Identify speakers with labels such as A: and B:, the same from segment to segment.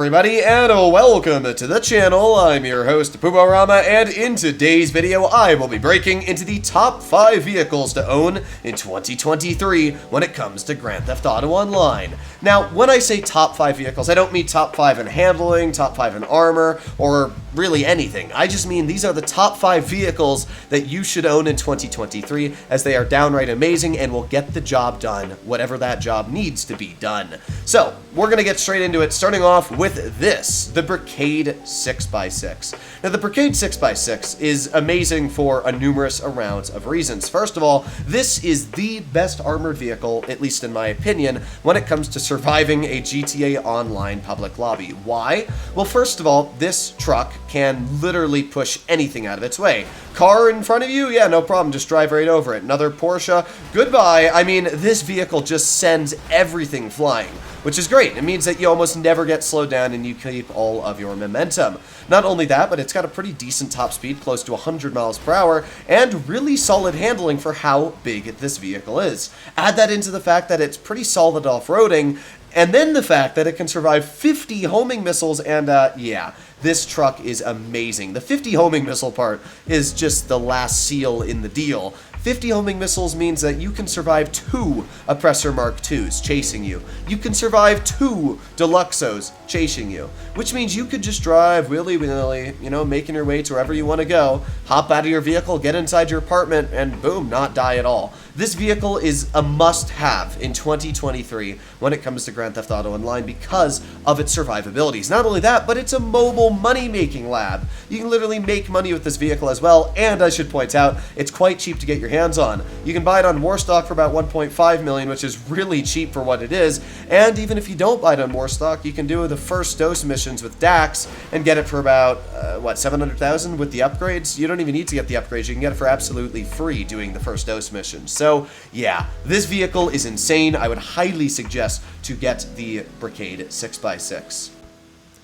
A: Everybody, and welcome to the channel. I'm your host, Kuruma, and in today's video, I will be breaking into the top 5 vehicles to own in 2023 when it comes to Grand Theft Auto Online. Now, when I say top 5 vehicles, I don't mean top 5 in handling, top 5 in armor, or really anything. I just mean these are the top 5 vehicles that you should own in 2023, as they are downright amazing and will get the job done, whatever that job needs to be done. So, we're going to get straight into it, starting off with this, the Brigade 6x6. Now, the Brigade 6x6 is amazing for a numerous amount of reasons. First of all, this is the best armored vehicle, at least in my opinion, when it comes to surviving a GTA Online public lobby. Why? Well, first of all, this truck can literally push anything out of its way. Car in front of you? Yeah, no problem, just drive right over it. Another Porsche? Goodbye. I mean, this vehicle just sends everything flying, which is great. It means that you almost never get slowed down and you keep all of your momentum. Not only that, but it's got a pretty decent top speed, close to 100 miles per hour, and really solid handling for how big this vehicle is. Add that into the fact that it's pretty solid off-roading, and then the fact that it can survive 50 homing missiles, and yeah, this truck is amazing. The 50 homing missile part is just the last seal in the deal. 50 homing missiles means that you can survive 2 Oppressor Mark IIs chasing you. You can survive 2 Deluxos chasing you, which means you could just drive willy-nilly, you know, making your way to wherever you want to go, hop out of your vehicle, get inside your apartment, and boom, not die at all. This vehicle is a must-have in 2023 when it comes to Grand Theft Auto Online because of its survivabilities. Not only that, but it's a mobile money-making lab. You can literally make money with this vehicle as well, and I should point out, it's quite cheap to get your hands on. You can buy it on Warstock for about 1.5 million, which is really cheap for what it is, and even if you don't buy it on Warstock, you can do the first dose missions with Dax and get it for about, what, 700,000 with the upgrades? You don't even need to get the upgrades, you can get it for absolutely free doing the first dose missions. So, yeah, this vehicle is insane. I would highly suggest to get the Brigade 6x6.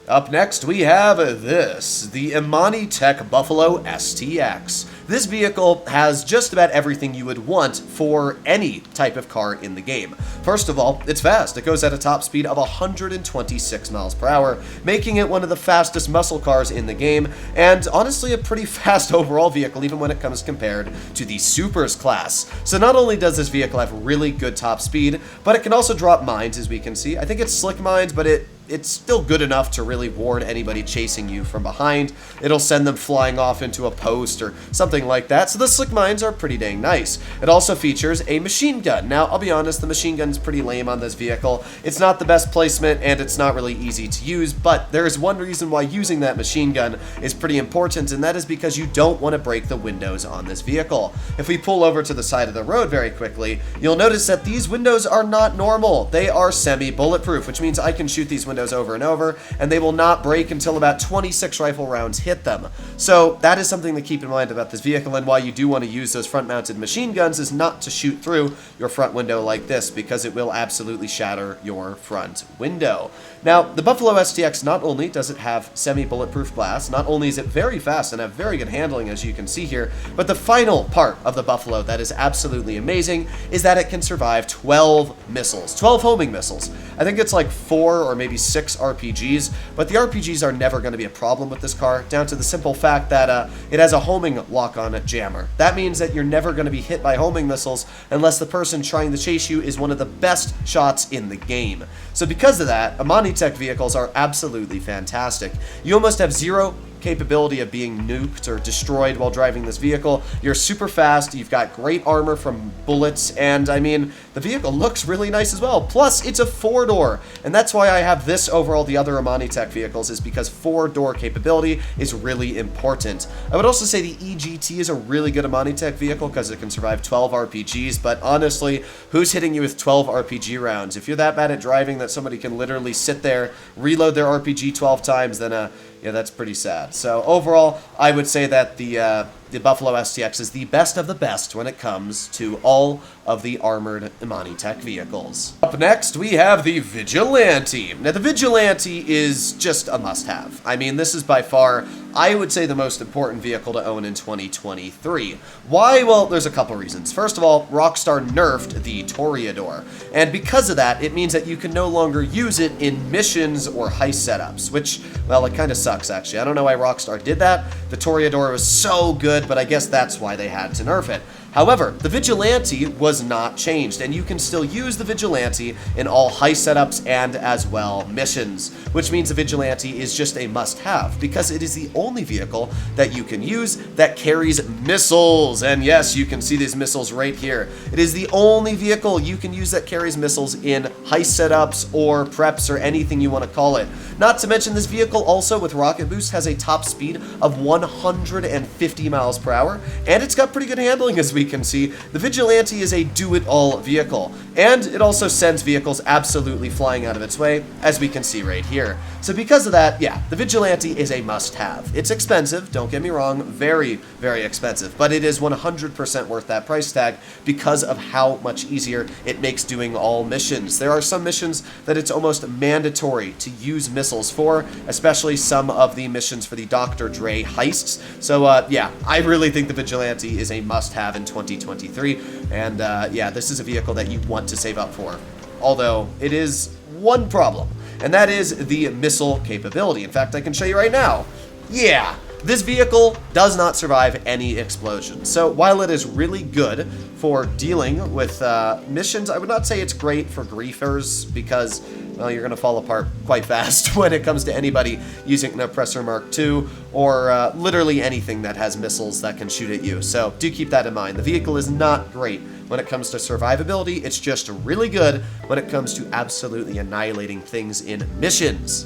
A: Up next, we have this, the Imani Tech Buffalo STX. This vehicle has just about everything you would want for any type of car in the game. First of all, it's fast. It goes at a top speed of 126 miles per hour, making it one of the fastest muscle cars in the game, and honestly a pretty fast overall vehicle even when it comes compared to the Supers class. So not only does this vehicle have really good top speed, but it can also drop mines, as we can see. I think it's slick mines, but it's still good enough to really warn anybody chasing you from behind. It'll send them flying off into a post or something like that, so the slick mines are pretty dang nice. It also features a machine gun. Now, I'll be honest, the machine gun's pretty lame on this vehicle. It's not the best placement, and it's not really easy to use, but there is one reason why using that machine gun is pretty important, and that is because you don't want to break the windows on this vehicle. If we pull over to the side of the road very quickly, you'll notice that these windows are not normal. They are semi-bulletproof, which means I can shoot these windows over and over, and they will not break until about 26 rifle rounds hit them. So that is something to keep in mind about this vehicle, and why you do want to use those front-mounted machine guns is not to shoot through your front window like this, because it will absolutely shatter your front window. Now, the Buffalo STX, not only does it have semi-bulletproof glass, not only is it very fast and have very good handling, as you can see here, but the final part of the Buffalo that is absolutely amazing is that it can survive 12 missiles, 12 homing missiles. I think it's like 4 or maybe 6 RPGs, but the RPGs are never going to be a problem with this car, down to the simple fact that it has a homing lock-on jammer. That means that you're never going to be hit by homing missiles unless the person trying to chase you is one of the best shots in the game. So because of that, Imani Tech vehicles are absolutely fantastic. You almost have zero capability of being nuked or destroyed while driving this vehicle. You're super fast, you've got great armor from bullets, and I mean, the vehicle looks really nice as well. Plus, it's a 4-door, and that's why I have this over all the other Imani Tech vehicles, is because 4-door capability is really important. I would also say the EGT is a really good Imani Tech vehicle because it can survive 12 RPGs, but honestly, who's hitting you with 12 RPG rounds? If you're that bad at driving that somebody can literally sit there, reload their RPG 12 times, then yeah, that's pretty sad. So overall, I would say that the the Buffalo STX is the best of the best when it comes to all of the armored Imani Tech vehicles. Up next, we have the Vigilante. Now, the Vigilante is just a must-have. I mean, this is by far, I would say, the most important vehicle to own in 2023. Why? Well, there's a couple reasons. First of all, Rockstar nerfed the Toreador, and because of that, it means that you can no longer use it in missions or heist setups, which, well, it kind of sucks, actually. I don't know why Rockstar did that. The Toreador was so good, but I guess that's why they had to nerf it. However, the Vigilante was not changed, and you can still use the Vigilante in all heist setups and as well missions, which means the Vigilante is just a must-have because it is the only vehicle that you can use that carries missiles. And yes, you can see these missiles right here. It is the only vehicle you can use that carries missiles in heist setups or preps or anything you want to call it. Not to mention, this vehicle also with rocket boost has a top speed of 150 miles per hour, and it's got pretty good handling, as we can see. The Vigilante is a do-it-all vehicle, and it also sends vehicles absolutely flying out of its way, as we can see right here. So because of that, yeah, the Vigilante is a must-have. It's expensive, don't get me wrong, very, very expensive, but it is 100% worth that price tag because of how much easier it makes doing all missions. There are some missions that it's almost mandatory to use missiles for, especially some of the missions for the Dr. Dre heists. So yeah, I really think the Vigilante is a must-have in 2023, and yeah, this is a vehicle that you want to save up for. Although, it is one problem, and that is the missile capability. In fact, I can show you right now. Yeah, this vehicle does not survive any explosions. So while it is really good for dealing with missions, I would not say it's great for griefers because, well, you're going to fall apart quite fast when it comes to anybody using an Oppressor Mark II or literally anything that has missiles that can shoot at you. So do keep that in mind. The vehicle is not great when it comes to survivability. It's just really good when it comes to absolutely annihilating things in missions.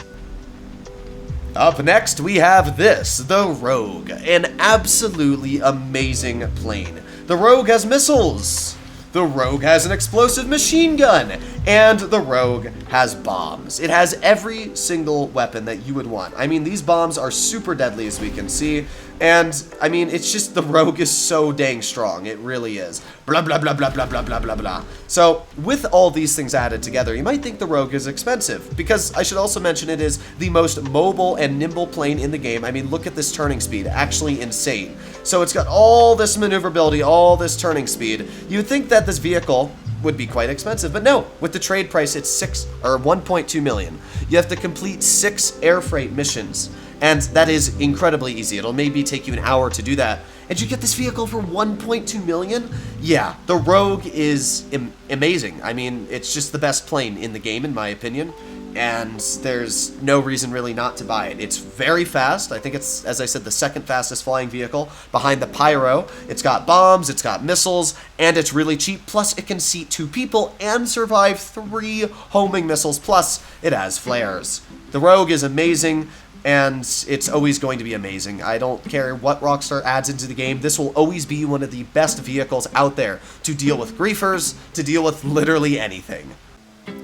A: Up next, we have this, the Rogue, an absolutely amazing plane. The Rogue has missiles, the Rogue has an explosive machine gun, and the Rogue has bombs. It has every single weapon that you would want. I mean, these bombs are super deadly, as we can see, and, I mean, it's just, the Rogue is so dang strong. It really is. Blah, blah, blah, blah, blah, blah, blah, blah, blah. So, with all these things added together, you might think the Rogue is expensive, because I should also mention it is the most mobile and nimble plane in the game. I mean, look at this turning speed. Actually insane. So, it's got all this maneuverability, all this turning speed. You'd think that this vehicle would be quite expensive, but no. With the trade price, it's 1.2 million. You have to complete 6 air freight missions. And that is incredibly easy. It'll maybe take you an hour to do that. And you get this vehicle for 1.2 million? Yeah, the Rogue is amazing. I mean, it's just the best plane in the game, in my opinion. And there's no reason really not to buy it. It's very fast. I think it's, as I said, the second fastest flying vehicle behind the Pyro. It's got bombs, it's got missiles, and it's really cheap. Plus, it can seat 2 people and survive 3 homing missiles. Plus, it has flares. The Rogue is amazing, and it's always going to be amazing. I don't care what Rockstar adds into the game. This will always be one of the best vehicles out there to deal with griefers, to deal with literally anything.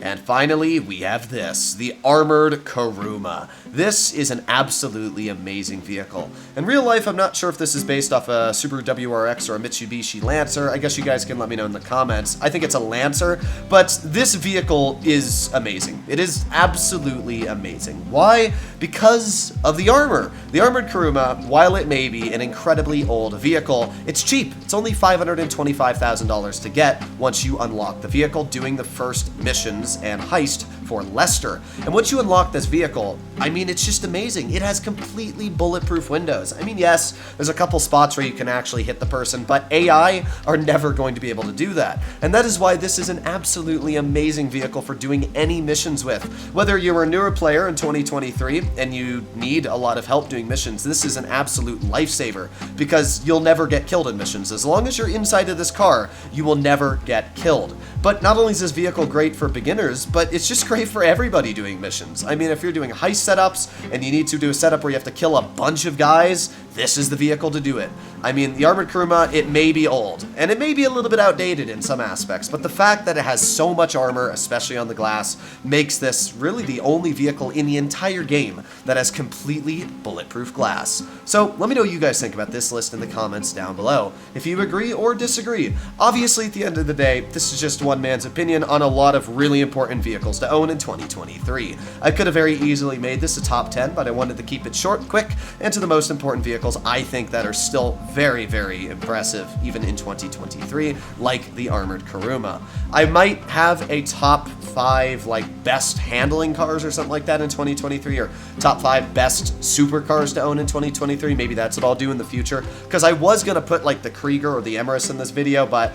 A: And finally, we have this, the Armored Kuruma. This is an absolutely amazing vehicle. In real life, I'm not sure if this is based off a Subaru WRX or a Mitsubishi Lancer. I guess you guys can let me know in the comments. I think it's a Lancer, but this vehicle is amazing. It is absolutely amazing. Why? Because of the armor. The Armored Kuruma, while it may be an incredibly old vehicle, it's cheap. It's only $525,000 to get once you unlock the vehicle doing the first missions and heist for Lester. And once you unlock this vehicle, I mean, it's just amazing. It has completely bulletproof windows. I mean, yes, there's a couple spots where you can actually hit the person, but AI are never going to be able to do that. And that is why this is an absolutely amazing vehicle for doing any missions with. Whether you're a newer player in 2023 and you need a lot of help doing missions, this is an absolute lifesaver because you'll never get killed in missions. As long as you're inside of this car, you will never get killed. But not only is this vehicle great for beginners, but it's just great for everybody doing missions. I mean, if you're doing heist setups and you need to do a setup where you have to kill a bunch of guys, this is the vehicle to do it. I mean, the Armored Kuruma, it may be old, and it may be a little bit outdated in some aspects, but the fact that it has so much armor, especially on the glass, makes this really the only vehicle in the entire game that has completely bulletproof glass. So let me know what you guys think about this list in the comments down below, if you agree or disagree. Obviously, at the end of the day, this is just one man's opinion on a lot of really important vehicles to own in 2023. I could have very easily made this a top 10, but I wanted to keep it short, quick, and to the most important vehicles I think that are still very, very impressive even in 2023, like the Armored Kuruma. I might have a top 5 like best handling cars or something like that in 2023, or top 5 best supercars to own in 2023. Maybe that's what I'll do in the future, because I was gonna put like the Krieger or the Emrys in this video, but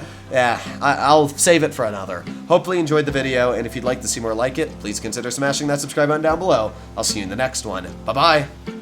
A: I'll save it for another. Hopefully you enjoyed the video, and if you'd like to see more like it, please consider smashing that subscribe button down below. I'll see you in the next one. Bye bye.